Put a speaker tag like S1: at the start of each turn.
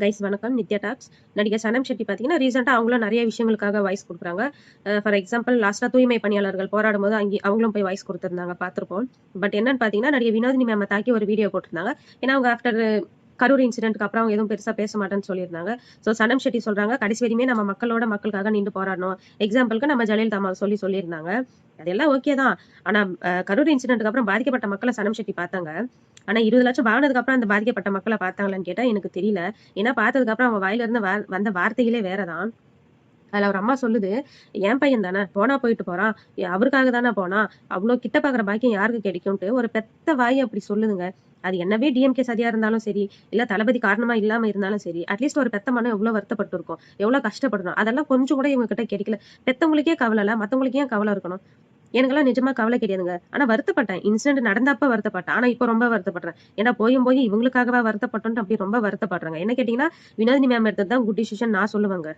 S1: Guys வணக்கம். Nithya tax. நடிகர் சனம் ஷெட்டி பார்த்தீங்கன்னா ரீசெண்டாக அவங்களும் நிறைய விஷயங்களுக்காக வாய்ஸ் கொடுக்குறாங்க. ஃபார் எக்ஸாம்பிள் லாஸ்ட்டாக தூய்மை பணியாளர்கள் போராடும் போது அவங்களும் போய் வாய்ஸ் கொடுத்துருந்தாங்க, பார்த்துருப்போம். பட் என்னன்னு பார்த்தீங்கன்னா நடிகை வினோதினி மேம் தாக்கி ஒரு வீடியோ போட்டிருந்தாங்க. ஏன்னா அவங்க ஆஃப்டர் கரூர் இன்சிடென்ட்க்கு அப்புறம் அவங்க எதுவும் பெருசா பேச மாட்டேன்னு சொல்லியிருந்தாங்க. ஸோ சனம் ஷெட்டி சொல்றாங்க, கடைசி வரையுமே நம்ம மக்களுக்காக நின்று போராடணும். எக்ஸாம்பிளுக்கு நம்ம ஜெயலலிதா அம்மா சொல்லியிருந்தாங்க. அதெல்லாம் ஓகே தான். ஆனா கரூர் இன்சிடென்ட்க்கு அப்புறம் பாதிக்கப்பட்ட மக்களை சனம் ஷெட்டி பார்த்தாங்க. ஆனா 20 லட்சம் வாங்கினதுக்கு அப்புறம் அந்த பாதிக்கப்பட்ட மக்களை பார்த்தாங்களான்னு கேட்டா எனக்கு தெரியல. ஏன்னா பார்த்ததுக்கு அப்புறம் அவங்க வாயில இருந்து வந்த வார்த்தைகளே வேறதான். அதுல அவர் அம்மா சொல்லுது, என் பையன் தானே போனா போயிட்டு போறான், அவருக்காக தானே போனா, அவ்வளவு கிட்ட பாக்குற பாக்கியம் யாருக்கு கிடைக்கும்ட்டு ஒரு பெத்த வாய் அப்படி சொல்லுதுங்க. அது என்னவே டிஎம்கே சதியா இருந்தாலும் சரி, இல்ல தளபதி காரணமா இல்லாம இருந்தாலும் சரி, அட்லீஸ்ட் ஒரு பெத்த மனம் எவ்வளவு வருத்தப்பட்டு இருக்கும், எவ்வளவு கஷ்டப்படணும், அதெல்லாம் கொஞ்சம் கூட இவங்க கிட்ட கிடைக்கல. பெத்தவங்களுக்கே கவலை இல்ல, மத்தவங்களுக்கு ஏன் கவலை இருக்கணும்? எனக்கெல்லாம் நிஜமா கவலை கிடையாதுங்க. ஆனா வருத்தப்பட்டேன், இன்சிடென்ட் நடந்தப்ப வருத்தப்பட்டேன். ஆனா இப்ப ரொம்ப வருத்தப்படுறேன். ஏன்னா போய் இவங்களுக்காகவா வருத்தப்பட்டோம்னு அப்படி ரொம்ப வருத்தப்படுறாங்க. என்ன கேட்டீங்கன்னா வினோதினி மேம் எடுத்தது தான் குட் டிசிஷன் நான் சொல்லுவேங்க.